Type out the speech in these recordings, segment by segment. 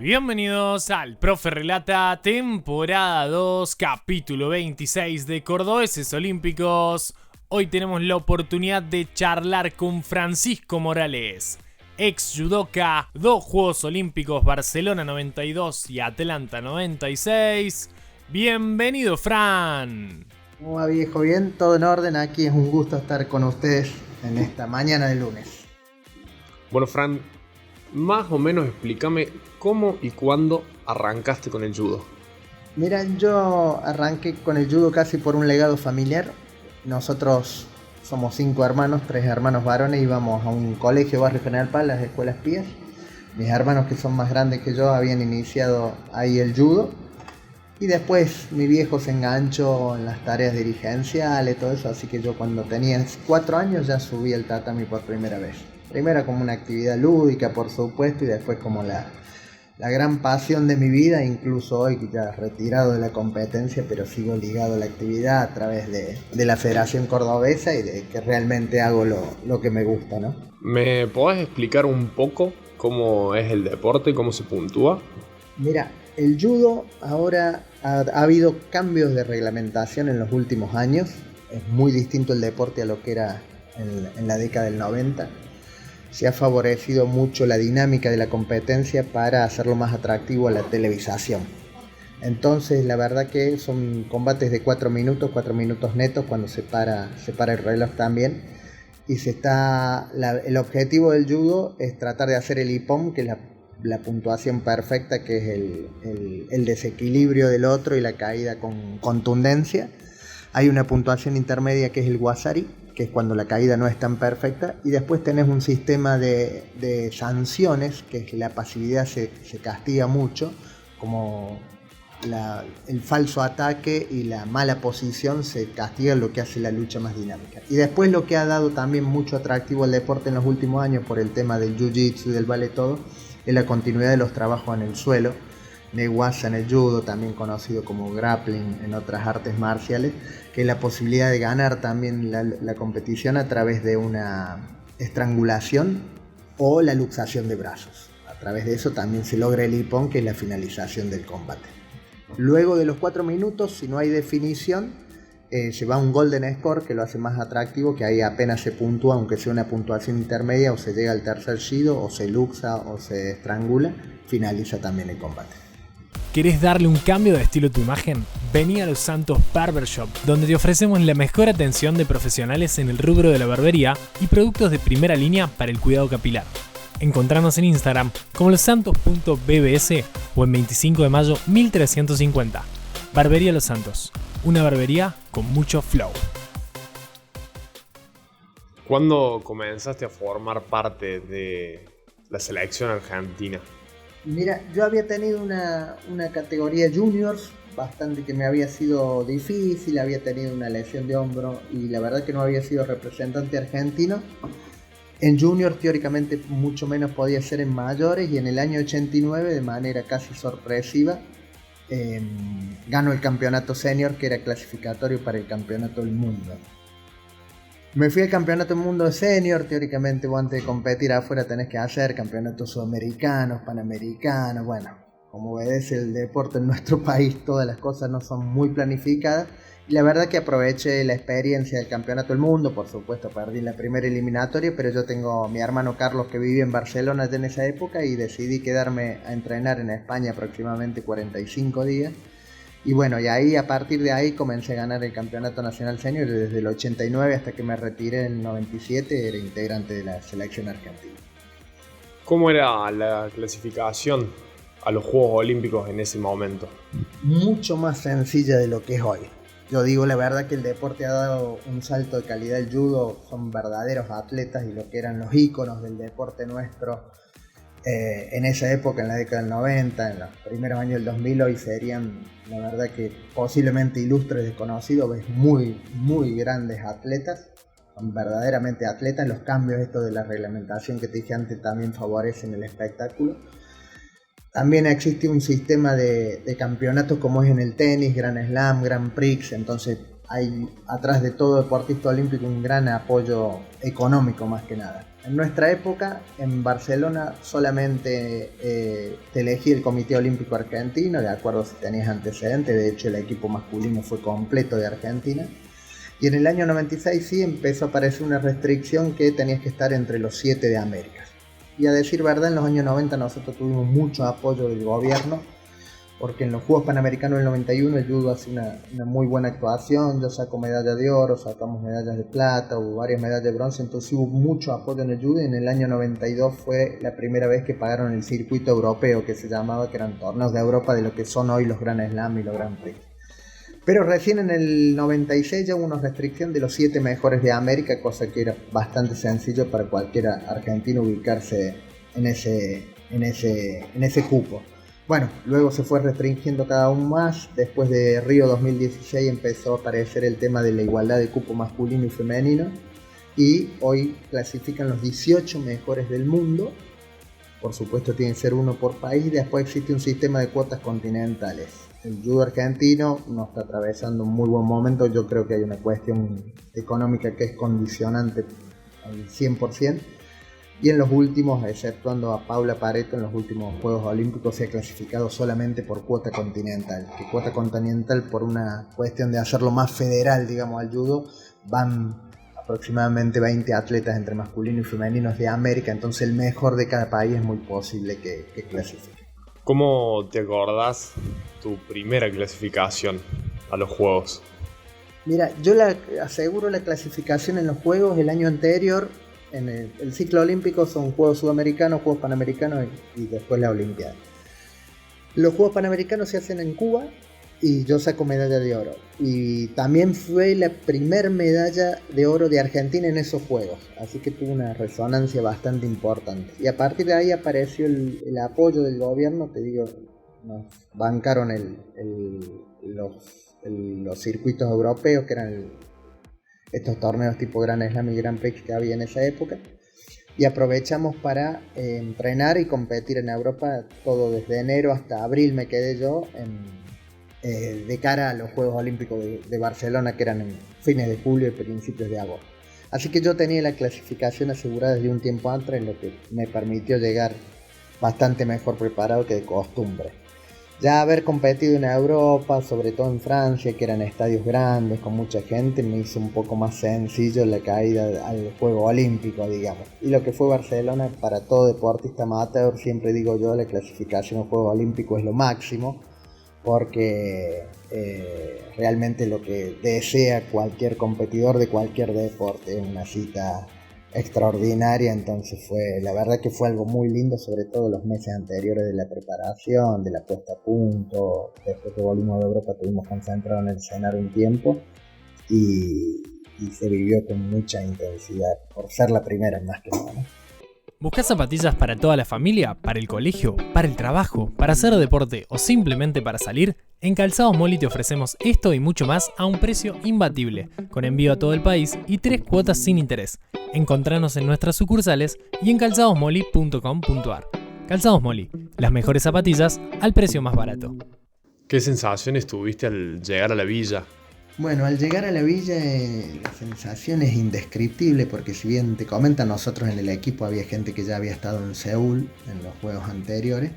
Bienvenidos al Profe Relata, temporada 2, capítulo 26 de Cordobeses Olímpicos. Hoy tenemos la oportunidad de charlar con Francisco Morales, ex judoka, 2 Juegos Olímpicos, Barcelona 92 y Atlanta 96. Bienvenido, Fran. ¿Cómo va, viejo? Bien, todo en orden. Aquí es un gusto estar con ustedes en esta mañana de lunes. Bueno, Fran, más o menos explícame cómo y cuándo arrancaste con el judo. Mira, yo arranqué con el judo casi por un legado familiar. Nosotros somos 5 hermanos, 3 hermanos varones, íbamos a un colegio Barrio General Paz, las escuelas pías. Mis hermanos, que son más grandes que yo, habían iniciado ahí el judo. Y después mi viejo se enganchó en las tareas dirigenciales, todo eso, así que yo cuando tenía 4 años ya subí el tatami por primera vez. Primero como una actividad lúdica, por supuesto, y después como la gran pasión de mi vida, incluso hoy ya retirado de la competencia, pero sigo ligado a la actividad a través de la Federación Cordobesa y de que realmente hago lo que me gusta, ¿no? ¿Me podés explicar un poco cómo es el deporte, cómo se puntúa? Mira, el judo ahora ha habido cambios de reglamentación en los últimos años. Es muy distinto el deporte a lo que era en la década del 90. Se ha favorecido mucho la dinámica de la competencia para hacerlo más atractivo a la televisación. Entonces, la verdad que son combates de 4 minutos netos cuando se para el reloj también. Y el objetivo del judo es tratar de hacer el ippon, que es la puntuación perfecta, que es el desequilibrio del otro y la caída con contundencia. Hay una puntuación intermedia que es el wasari, que es cuando la caída no es tan perfecta, y después tenés un sistema de sanciones, que es la pasividad se castiga mucho, como el falso ataque y la mala posición se castiga, lo que hace la lucha más dinámica. Y después lo que ha dado también mucho atractivo al deporte en los últimos años, por el tema del jiu-jitsu y del ballet todo, es la continuidad de los trabajos en el suelo, Newaza en el judo, también conocido como grappling en otras artes marciales, que es la posibilidad de ganar también la competición a través de una estrangulación o la luxación de brazos. A través de eso también se logra el ippon, que es la finalización del combate. Luego de los 4 minutos, si no hay definición, se va a un golden score, que lo hace más atractivo, que ahí apenas se puntúa, aunque sea una puntuación intermedia, o se llega al tercer shido, o se luxa, o se estrangula, finaliza también el combate. ¿Querés darle un cambio de estilo a tu imagen? Vení a Los Santos Barbershop, donde te ofrecemos la mejor atención de profesionales en el rubro de la barbería y productos de primera línea para el cuidado capilar. Encontranos en Instagram como losantos.bbs o en 25 de mayo 1350. Barbería Los Santos, una barbería con mucho flow. ¿Cuándo comenzaste a formar parte de la selección argentina? Mira, yo había tenido una categoría juniors, bastante que me había sido difícil, había tenido una lesión de hombro y la verdad que no había sido representante argentino. En juniors teóricamente mucho menos podía ser en mayores, y en el año 89, de manera casi sorpresiva, ganó el campeonato senior, que era clasificatorio para el campeonato del mundo. Me fui al campeonato del mundo senior. Teóricamente vos, antes de competir afuera, tenés que hacer campeonatos sudamericanos, panamericanos. Bueno, como obedece el deporte en nuestro país, todas las cosas no son muy planificadas. Y la verdad que aproveché la experiencia del campeonato del mundo. Por supuesto, perdí la primera eliminatoria, pero yo tengo a mi hermano Carlos, que vivía en Barcelona ya en esa época, y decidí quedarme a entrenar en España aproximadamente 45 días. Y bueno, y ahí, a partir de ahí, comencé a ganar el campeonato nacional senior, y desde el 89 hasta que me retiré en el 97 era integrante de la selección argentina. ¿Cómo era la clasificación a los Juegos Olímpicos en ese momento? Mucho más sencilla de lo que es hoy. Yo digo la verdad que el deporte ha dado un salto de calidad. El judo son verdaderos atletas, y lo que eran los íconos del deporte nuestro en esa época, en la década del 90, en los primeros años del 2000, hoy serían, la verdad que posiblemente ilustres desconocidos. Ves muy, muy grandes atletas, son verdaderamente atletas. Los cambios estos de la reglamentación que te dije antes también favorecen el espectáculo. También existe un sistema de campeonatos como es en el tenis, Grand Slam, Grand Prix, entonces hay atrás de todo deportista olímpico un gran apoyo económico más que nada. En nuestra época, en Barcelona solamente te elegía el Comité Olímpico Argentino, de acuerdo si tenías antecedentes. De hecho el equipo masculino fue completo de Argentina. Y en el año 96 sí empezó a aparecer una restricción que tenías que estar entre los 7 de América. Y a decir verdad, en los años 90 nosotros tuvimos mucho apoyo del gobierno, porque en los Juegos Panamericanos del 91 el judo hace una muy buena actuación. Yo saco medalla de oro, sacamos medallas de plata, hubo varias medallas de bronce, entonces hubo mucho apoyo en el judo. Y en el año 92 fue la primera vez que pagaron el circuito europeo, que se llamaba, que eran torneos de Europa de lo que son hoy los Grand Slam y los Grand Prix. Pero recién en el 96 ya hubo una restricción de los 7 mejores de América, cosa que era bastante sencillo para cualquier argentino ubicarse en ese cupo. Bueno, luego se fue restringiendo cada uno más. Después de Río 2016 empezó a aparecer el tema de la igualdad de cupo masculino y femenino. Y hoy clasifican los 18 mejores del mundo. Por supuesto tiene que ser uno por país. Y después existe un sistema de cuotas continentales. El judo argentino no está atravesando un muy buen momento. Yo creo que hay una cuestión económica que es condicionante al 100%. Y en los últimos, exceptuando a Paula Pareto, en los últimos Juegos Olímpicos se ha clasificado solamente por cuota continental. Que cuota continental, por una cuestión de hacerlo más federal, digamos, al judo, van aproximadamente 20 atletas entre masculinos y femeninos de América. Entonces el mejor de cada país es muy posible que clasifique. ¿Cómo te acordás tu primera clasificación a los Juegos? Mira, yo aseguro la clasificación en los Juegos el año anterior. En el ciclo olímpico son Juegos Sudamericanos, Juegos Panamericanos y después la Olimpiada. Los Juegos Panamericanos se hacen en Cuba y yo saco medalla de oro. Y también fue la primer medalla de oro de Argentina en esos Juegos. Así que tuvo una resonancia bastante importante. Y a partir de ahí apareció el apoyo del gobierno. Te digo, nos bancaron los circuitos europeos, que eran estos torneos tipo Grand Slam y Grand Prix que había en esa época, y aprovechamos para entrenar y competir en Europa todo desde enero hasta abril. Me quedé yo de cara a los Juegos Olímpicos de Barcelona, que eran en fines de julio y principios de agosto. Así que yo tenía la clasificación asegurada desde un tiempo antes, lo que me permitió llegar bastante mejor preparado que de costumbre. Ya haber competido en Europa, sobre todo en Francia, que eran estadios grandes, con mucha gente, me hizo un poco más sencillo la caída al Juego Olímpico, digamos. Y lo que fue Barcelona, para todo deportista amateur, siempre digo yo, la clasificación al Juego Olímpico es lo máximo, porque realmente lo que desea cualquier competidor de cualquier deporte es una cita extraordinaria. Entonces la verdad que fue algo muy lindo, sobre todo los meses anteriores de la preparación, de la puesta a punto. Después que volvimos de Europa tuvimos concentrado en el cenar un tiempo y se vivió con mucha intensidad, por ser la primera más que nada, ¿no? ¿Buscás zapatillas para toda la familia, para el colegio, para el trabajo, para hacer deporte o simplemente para salir? En Calzados Molly te ofrecemos esto y mucho más a un precio imbatible, con envío a todo el país y 3 cuotas sin interés. Encontranos en nuestras sucursales y en calzadosmolly.com.ar. Calzados Molly, las mejores zapatillas al precio más barato. ¿Qué sensaciones tuviste al llegar a la villa? Bueno, al llegar a la villa la sensación es indescriptible, porque si bien te comentan, nosotros en el equipo había gente que ya había estado en Seúl en los juegos anteriores,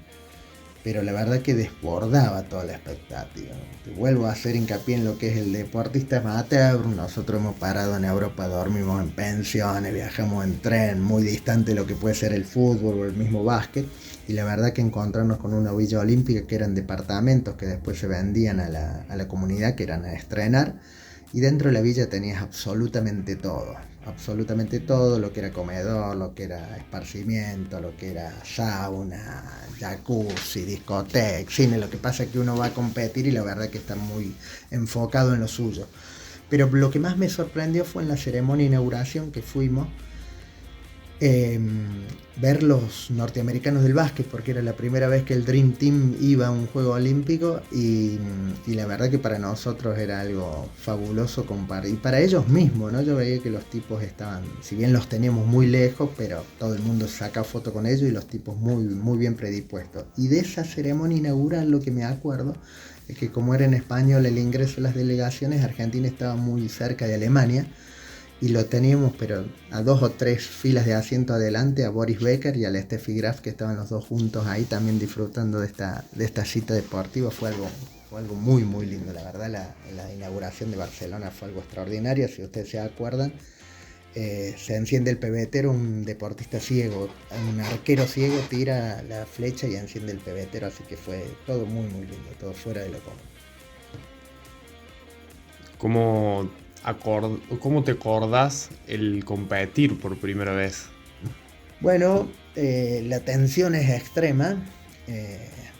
pero la verdad que desbordaba toda la expectativa. Te vuelvo a hacer hincapié en lo que es el deportista amateur. Nosotros hemos parado en Europa, dormimos en pensiones, viajamos en tren, muy distante de lo que puede ser el fútbol o el mismo básquet. Y la verdad que encontrarnos con una villa olímpica que eran departamentos que después se vendían a la comunidad, que eran a estrenar, y dentro de la villa tenías absolutamente todo, lo que era comedor, lo que era esparcimiento, lo que era sauna, jacuzzi, discoteca, cine. Lo que pasa es que uno va a competir y la verdad que está muy enfocado en lo suyo. Pero lo que más me sorprendió fue en la ceremonia de inauguración que fuimos, ver los norteamericanos del básquet, porque era la primera vez que el Dream Team iba a un juego olímpico y la verdad que para nosotros era algo fabuloso compartir, y para ellos mismos, ¿no? Yo veía que los tipos estaban, si bien los teníamos muy lejos, pero todo el mundo saca foto con ellos y los tipos muy, muy bien predispuestos. Y de esa ceremonia inaugural lo que me acuerdo es que como era en español el ingreso a las delegaciones, Argentina estaba muy cerca de Alemania y lo teníamos, pero a 2 o 3 filas de asiento adelante, a Boris Becker y a Steffi Graf, que estaban los dos juntos ahí también disfrutando de esta cita deportiva. Fue algo muy muy lindo, la verdad. La inauguración de Barcelona fue algo extraordinario. Si ustedes se acuerdan, se enciende el pebetero, un deportista ciego, un arquero ciego tira la flecha y enciende el pebetero, así que fue todo muy muy lindo, todo fuera de lo común. ¿Cómo te acordás el competir por primera vez? Bueno, la tensión es extrema.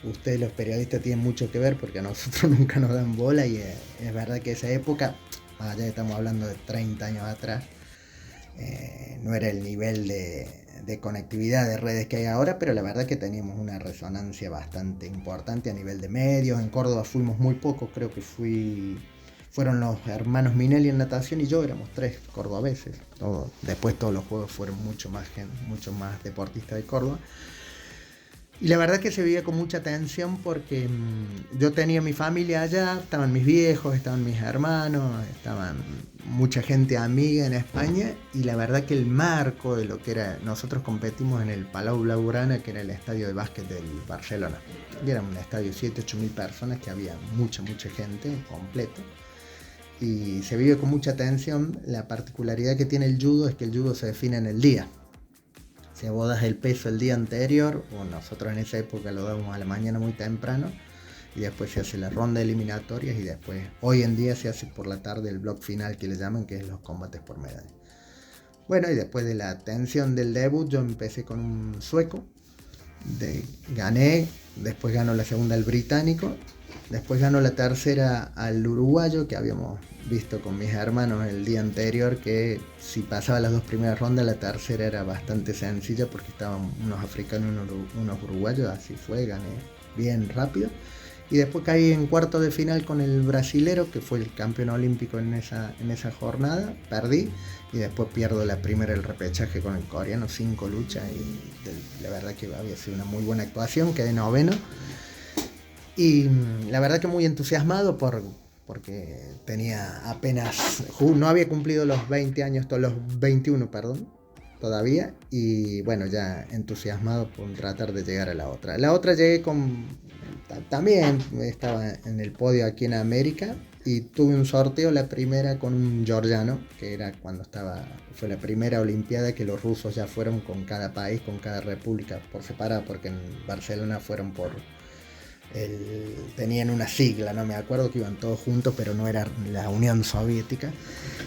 Ustedes los periodistas tienen mucho que ver porque a nosotros nunca nos dan bola y es verdad que esa época, ya estamos hablando de 30 años atrás, no era el nivel de conectividad de redes que hay ahora, pero la verdad que teníamos una resonancia bastante importante a nivel de medios. En Córdoba fuimos muy pocos, creo que fueron los hermanos Minelli en natación y yo, éramos 3 cordobeses. Después todos los juegos fueron mucho más deportistas de Córdoba. Y la verdad que se vivía con mucha tensión porque yo tenía mi familia allá, estaban mis viejos, estaban mis hermanos, estaban mucha gente amiga en España, y la verdad que el marco de lo que era, nosotros competimos en el Palau Blaugrana, que era el estadio de básquet del Barcelona. Y era un estadio de 7-8 mil personas, que había mucha gente completo. Y se vive con mucha tensión. La particularidad que tiene el judo es que el judo se define en el día. Si vos das el peso el día anterior, o nosotros en esa época lo dábamos a la mañana muy temprano, y después se hace la ronda de eliminatorias, y después, hoy en día se hace por la tarde el block final que le llaman, que es los combates por medalla. Bueno, y después de la tensión del debut, yo empecé con un sueco, gané, después ganó la segunda el británico, después ganó la tercera al uruguayo, que habíamos visto con mis hermanos el día anterior, que si pasaba las 2 primeras rondas, la tercera era bastante sencilla porque estaban unos africanos y unos uruguayos. Así fue, gané bien rápido. Y después caí en cuarto de final con el brasilero, que fue el campeón olímpico en esa jornada, perdí, y después pierdo la primera, el repechaje con el coreano, 5 luchas, y la verdad que había sido una muy buena actuación, quedé noveno. Y la verdad que muy entusiasmado porque tenía apenas, no había cumplido los 20 años, los 21, perdón, todavía, y bueno, ya entusiasmado por tratar de llegar a la otra. La otra llegué también estaba en el podio aquí en América, y tuve un sorteo, la primera con un georgiano, que era fue la primera olimpiada que los rusos ya fueron con cada país, con cada república por separado, porque en Barcelona fueron tenían una sigla, no me acuerdo, que iban todos juntos, pero no era la Unión Soviética,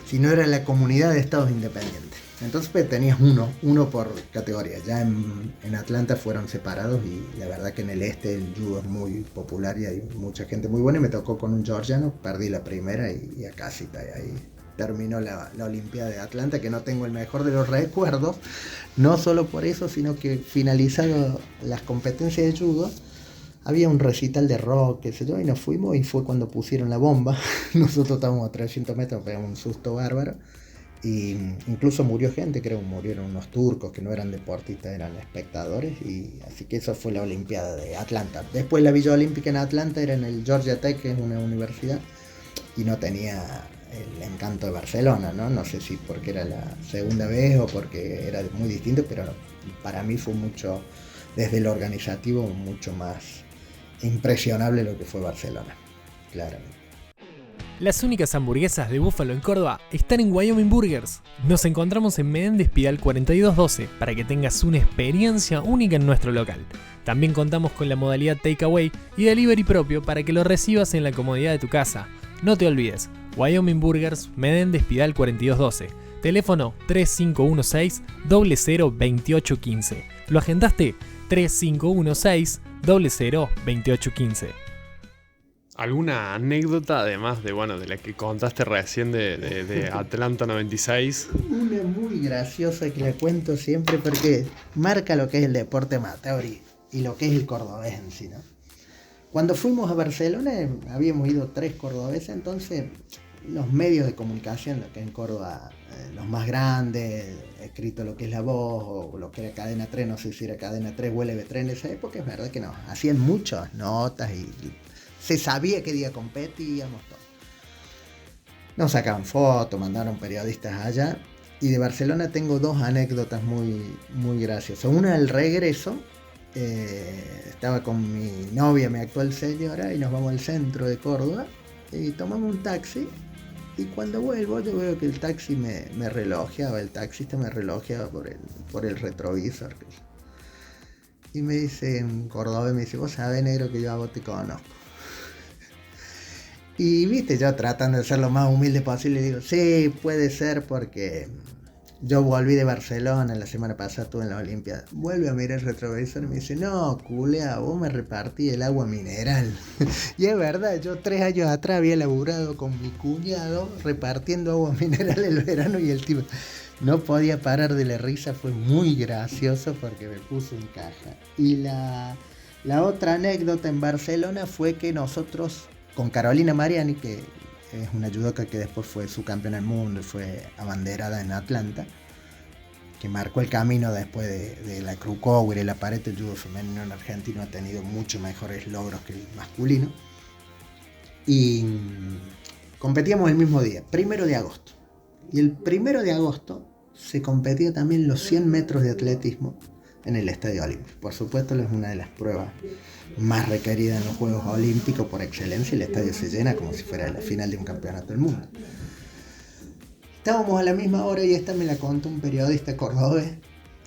sino era la Comunidad de Estados Independientes. Entonces pues, tenías uno por categoría. Ya en Atlanta fueron separados, y la verdad que en el este el judo es muy popular y hay mucha gente muy buena, y me tocó con un georgiano, perdí la primera y acá sí está ahí. Terminó la Olimpiada de Atlanta, que no tengo el mejor de los recuerdos, no solo por eso, sino que finalizado las competencias de judo, había un recital de rock, qué sé yo, y nos fuimos, y fue cuando pusieron la bomba. Nosotros estábamos a 300 metros, pegamos un susto bárbaro, y incluso murió gente, murieron unos turcos que no eran deportistas, eran espectadores, y así que eso fue la Olimpiada de Atlanta. Después la Villa Olímpica en Atlanta era en el Georgia Tech, que es una universidad, y no tenía el encanto de Barcelona, no sé si porque era la segunda vez o porque era muy distinto, pero para mí fue mucho, desde lo organizativo, mucho más impresionable lo que fue Barcelona, claramente. Las únicas hamburguesas de búfalo en Córdoba están en Wyoming Burgers. Nos encontramos en Menéndez Pidal 4212 para que tengas una experiencia única en nuestro local. También contamos con la modalidad Takeaway y Delivery propio para que lo recibas en la comodidad de tu casa. No te olvides, Wyoming Burgers, Menéndez Pidal 4212. Teléfono 3516-002815. ¿Lo agendaste? 3516-002815. ¿Alguna anécdota, además de la que contaste recién de Atlanta 96? Una muy graciosa que la cuento siempre porque marca lo que es el deporte amateur y lo que es el cordobés en sí, ¿no? Cuando fuimos a Barcelona habíamos ido 3 cordobeses, entonces los medios de comunicación, lo que en Córdoba, los más grandes, escrito lo que es La Voz o lo que era Cadena 3, no sé si era Cadena 3 o LB3 en esa época, es verdad que no, hacían muchas notas y se sabía qué día competíamos, todo. Nos sacaban fotos, mandaron periodistas allá. Y de Barcelona tengo dos anécdotas muy, muy graciosas. Una al regreso, estaba con mi novia, mi actual señora, y nos vamos al centro de Córdoba y tomamos un taxi. Y cuando vuelvo yo veo que el taxi me relojeaba, el taxista me relojeaba por el retrovisor. Y me dice en Córdoba, me dice, vos sabés, negro, que yo a vos te conozco. Y viste, yo tratando de ser lo más humilde posible, digo, sí, puede ser porque yo volví de Barcelona la semana pasada, estuve en la Olimpiada. Vuelve a mirar el retrovisor y me dice, no, culea, vos me repartí el agua mineral. Y es verdad, yo 3 años atrás había laburado con mi cuñado repartiendo agua mineral el verano y el tipo no podía parar de la risa, fue muy gracioso porque me puso en caja. Y la otra anécdota en Barcelona fue que nosotros, con Carolina Mariani, que es una judoka que después fue subcampeona del mundo y fue abanderada en Atlanta, que marcó el camino después de la Krukower y la pared del judo femenino en Argentina, ha tenido mucho mejores logros que el masculino. Y competíamos el mismo día, 1 de agosto. Y el 1 de agosto se competía también los 100 metros de atletismo en el Estadio Olímpico. Por supuesto, es una de las pruebas más requeridas en los Juegos Olímpicos por excelencia. El estadio se llena como si fuera la final de un campeonato del mundo. Estábamos a la misma hora y esta me la contó un periodista cordobés.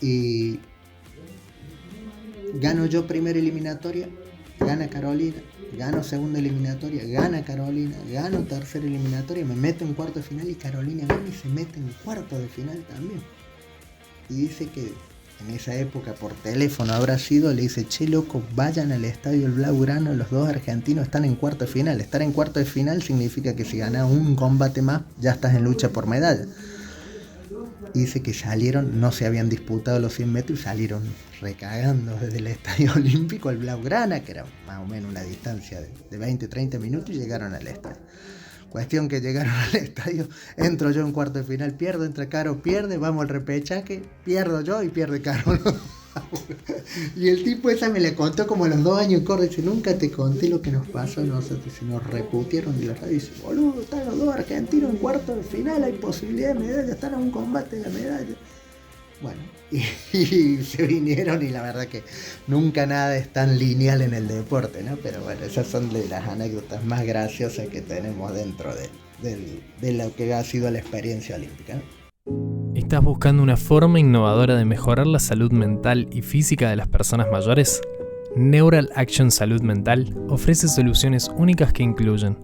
Y gano yo primera eliminatoria, gana Carolina, gano segunda eliminatoria, gana Carolina, gano tercera eliminatoria, me meto en cuarto de final y Carolina gana y se mete en cuarto de final también. Y dice que en esa época por teléfono habrá sido, le dice, che loco, vayan al estadio El Blaugrana, los dos argentinos están en cuarto de final. Estar en cuarto de final significa que si ganas un combate más, ya estás en lucha por medalla. Y dice que salieron, no se habían disputado los 100 metros y salieron recagando desde el Estadio Olímpico al Blaugrana, que era más o menos una distancia de 20-30 minutos, y llegaron al estadio. Cuestión que llegaron al estadio, entro yo en cuarto de final, pierdo, entra Caro, pierde, vamos al repechaje, pierdo yo y pierde Caro. Y el tipo esa me la contó como a los 2 años, corre, dice, nunca te conté lo que nos pasó a nosotros, se nos reputieron de la radio, dice, boludo, están los dos argentinos en cuarto de final, hay posibilidad de medalla, están a un combate de la medalla. Bueno, y se vinieron y la verdad que nunca nada es tan lineal en el deporte, ¿no? Pero bueno, esas son de las anécdotas más graciosas que tenemos dentro de lo que ha sido la experiencia olímpica, ¿no? ¿Estás buscando una forma innovadora de mejorar la salud mental y física de las personas mayores? Neural Action Salud Mental ofrece soluciones únicas que incluyen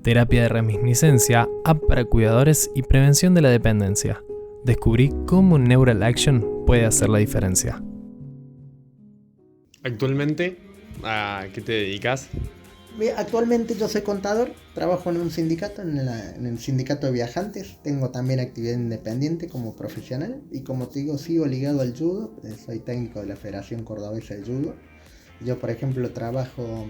terapia de reminiscencia, app para cuidadores y prevención de la dependencia. Descubrí cómo Neural Action puede hacer la diferencia. Actualmente, ¿a qué te dedicas? Actualmente yo soy contador, trabajo en un sindicato, en el sindicato de viajantes, tengo también actividad independiente como profesional y como te digo, sigo ligado al judo, soy técnico de la Federación Cordobesa de Judo. Yo, por ejemplo, trabajo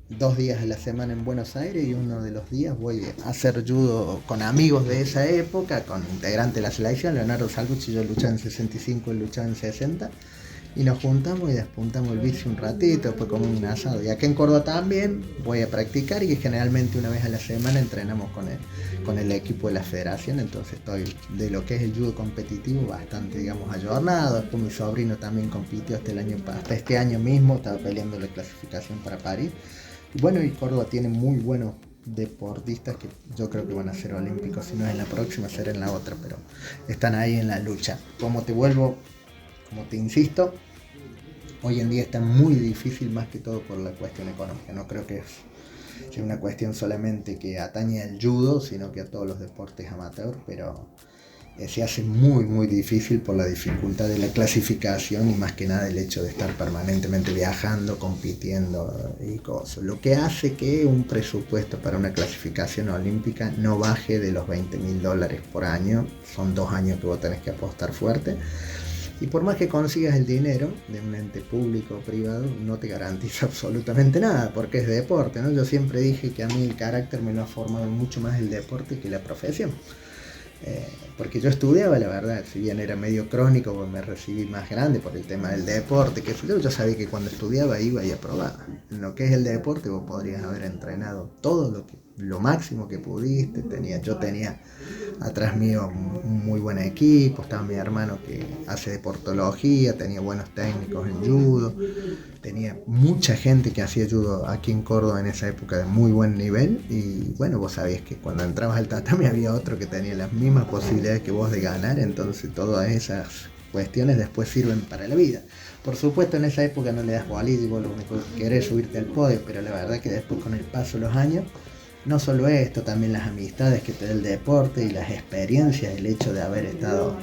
2 días a la semana en Buenos Aires y uno de los días voy a hacer judo con amigos de esa época, con integrantes de la selección. Leonardo Salvucci y yo luchaba en 65, él luchaba en 60, y nos juntamos y despuntamos el bici un ratito, después comemos un asado. Y acá en Córdoba también voy a practicar y generalmente una vez a la semana entrenamos con el equipo de la federación, entonces estoy de lo que es el judo competitivo bastante, digamos, ayornado. Después mi sobrino también compitió hasta este año mismo, estaba peleando la clasificación para París. Y bueno, y Córdoba tiene muy buenos deportistas que yo creo que van a ser olímpicos, si no es en la próxima, será en la otra, pero están ahí en la lucha. Como te insisto, hoy en día está muy difícil, más que todo por la cuestión económica. No creo que sea una cuestión solamente que atañe al judo, sino que a todos los deportes amateur, pero se hace muy muy difícil por la dificultad de la clasificación y más que nada el hecho de estar permanentemente viajando, compitiendo y cosas. Lo que hace que un presupuesto para una clasificación olímpica no baje de los $20.000 por año. Son 2 años que vos tenés que apostar fuerte. Y por más que consigas el dinero de un ente público o privado, no te garantiza absolutamente nada, porque es deporte, ¿no? Yo siempre dije que a mí el carácter me lo ha formado mucho más el deporte que la profesión. Porque yo estudiaba, la verdad, si bien era medio crónico, pues me recibí más grande por el tema del deporte, que yo sabía que cuando estudiaba iba y aprobaba. En lo que es el deporte vos podrías haber entrenado todo lo máximo que pudiste. Yo tenía atrás mío un muy buen equipo, estaba mi hermano que hace deportología, tenía buenos técnicos en judo, tenía mucha gente que hacía judo aquí en Córdoba en esa época de muy buen nivel, y bueno, vos sabías que cuando entrabas al tatami había otro que tenía las mismas posibilidades que vos de ganar, entonces todas esas cuestiones después sirven para la vida. Por supuesto en esa época no le das bolilla y vos lo único que querés es subirte al podio, pero la verdad que después con el paso de los años, no solo esto, también las amistades que te da el deporte y las experiencias, el hecho de haber estado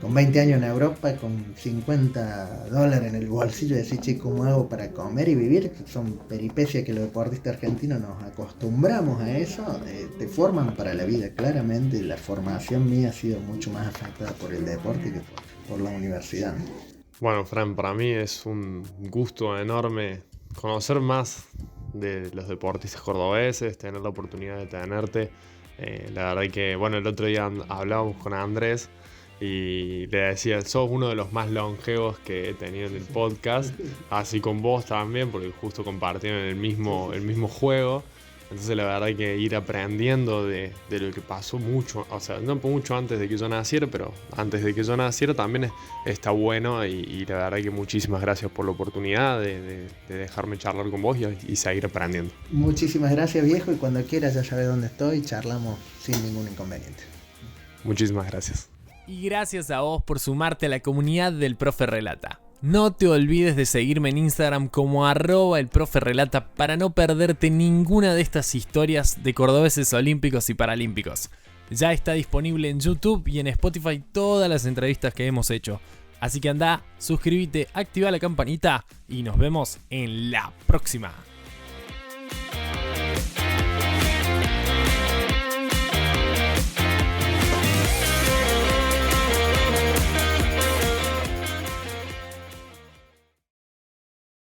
con 20 años en Europa, con $50 en el bolsillo, y decir, che, ¿cómo hago para comer y vivir? Son peripecias que los deportistas argentinos nos acostumbramos a eso, te forman para la vida. Claramente la formación mía ha sido mucho más afectada por el deporte que por la universidad. Bueno, Fran, para mí es un gusto enorme conocer más de los deportistas cordobeses, tener la oportunidad de tenerte. La verdad que, bueno, el otro día hablábamos con Andrés y le decía, sos uno de los más longevos que he tenido en el podcast, así con vos también, porque justo compartieron el mismo juego. Entonces la verdad hay que ir aprendiendo de lo que pasó mucho, o sea, no mucho antes de que yo naciera, pero antes de que yo naciera también está bueno, y la verdad que muchísimas gracias por la oportunidad de dejarme charlar con vos y seguir aprendiendo. Muchísimas gracias, viejo, y cuando quieras ya sabes dónde estoy, charlamos sin ningún inconveniente. Muchísimas gracias. Y gracias a vos por sumarte a la comunidad del Profe Relata. No te olvides de seguirme en Instagram como @elproferelata para no perderte ninguna de estas historias de cordobeses olímpicos y paralímpicos. Ya está disponible en YouTube y en Spotify todas las entrevistas que hemos hecho. Así que anda, suscríbete, activa la campanita y nos vemos en la próxima.